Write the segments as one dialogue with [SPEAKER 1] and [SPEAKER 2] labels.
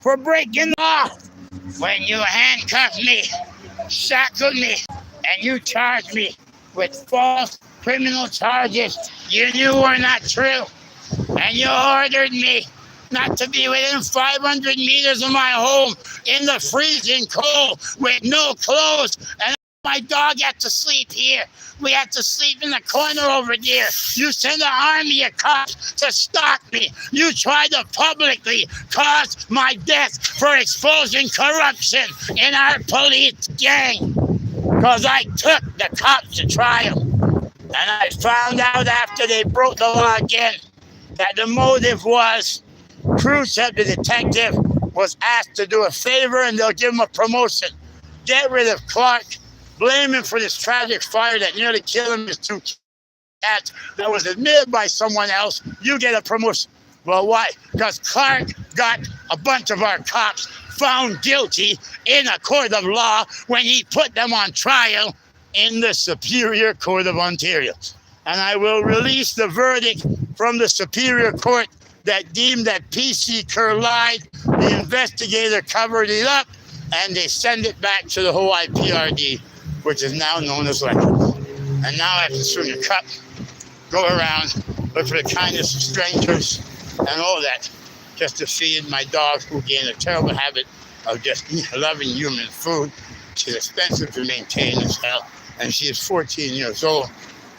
[SPEAKER 1] for breaking the law. When you handcuffed me, shackled me, and you charged me with false criminal charges you knew were not true, and you ordered me not to be within 500 meters of my home in the freezing cold with no clothes, and my dog had to sleep here. We had to sleep in the corner over there. You sent an army of cops to stop me. You tried to publicly cause my death for exposing corruption in our police gang. Because I took the cops to trial. And I found out after they broke the law again that the motive was Cruz said the detective was asked to do a favor and they'll give him a promotion. Get rid of Clark. Blame him for this tragic fire that nearly killed him and his two cats that was admitted by someone else. You get a promotion. Well, why? Because Clark got a bunch of our cops found guilty in a court of law when he put them on trial in the Superior Court of Ontario. And I will release the verdict from the Superior Court that deemed that P.C. Kerr lied. The investigator covered it up, and they send it back to the Hawaii PRD, which is now known as Records. And now I have to swing a cup, go around, look for the kindness of strangers, and all that, just to feed my dog who gained a terrible habit of just loving human food. She's expensive to maintain as hell, and she is 14 years old.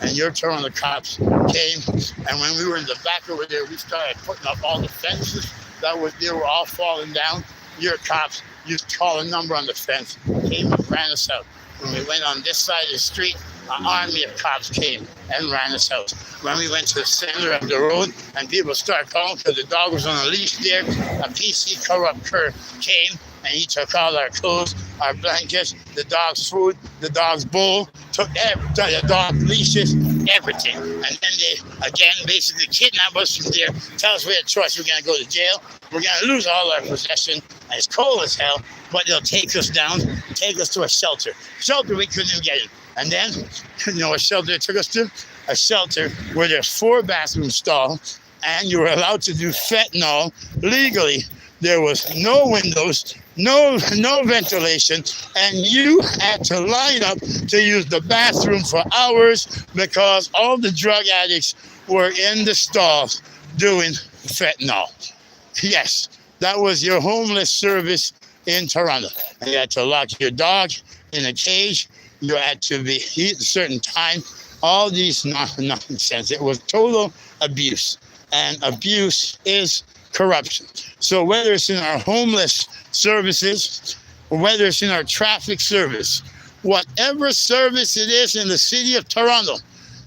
[SPEAKER 1] And your Toronto cops came, and when we were in the back over there, we started putting up all the fences that were all falling down. Your cops used to call a number on the fence, came and ran us out. When we went on this side of the street, an army of cops came and ran us out. When we went to the center of the road and people started calling because the dog was on a leash there, a PC corrupt Kerr came and he took all our clothes, our blankets, the dog's food, the dog's bowl, took everything, the dog leashes, everything. And then they, again, basically kidnapped us from there, tell us we had a choice. We're going to go to jail. We're going to lose all our possession. And it's cold as hell, but they'll take us down, take us to a shelter. Shelter we couldn't even get in. And then, a shelter took us to? A shelter where there's 4 bathroom stalls, and you were allowed to do fentanyl legally. There was no windows, no ventilation, and you had to line up to use the bathroom for hours because all the drug addicts were in the stalls doing fentanyl. Yes, that was your homeless service in Toronto. And you had to lock your dog in a cage. You had to be eat a certain time. All these nonsense. It was total abuse. And abuse is corruption. So whether it's in our homeless services, or whether it's in our traffic service, whatever service it is in the city of Toronto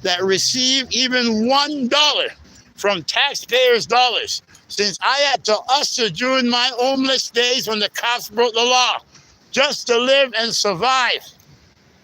[SPEAKER 1] that receive even $1 from taxpayers' dollars, since I had to usher during my homeless days when the cops broke the law, just to live and survive,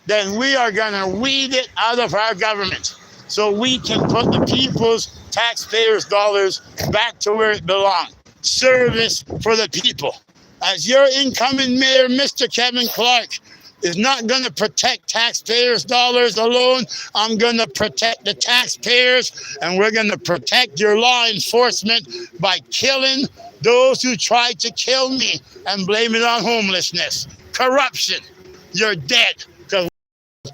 [SPEAKER 1] then we are going to weed it out of our government so we can put the people's taxpayers' dollars back to where it belongs. Service for the people. As your incoming mayor, Mr. Kevin Clark, is not going to protect taxpayers' dollars alone. I'm going to protect the taxpayers, and we're going to protect your law enforcement by killing those who tried to kill me and blame it on homelessness. Corruption. You're dead.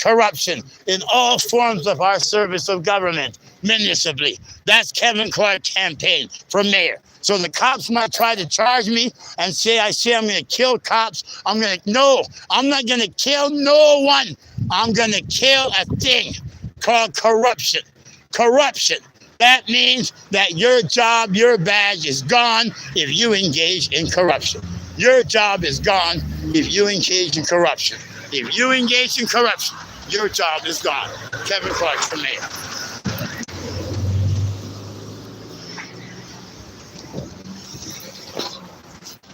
[SPEAKER 1] Corruption in all forms of our service of government, municipally. That's Kevin Clark's campaign for mayor. So the cops might try to charge me and say I'm going to kill cops. No, I'm not going to kill no one. I'm going to kill a thing called corruption. Corruption. That means that your job, your badge is gone if you engage in corruption. Your job is gone if you engage in corruption. If you engage in corruption, your job is gone. Kevin Clark for mayor.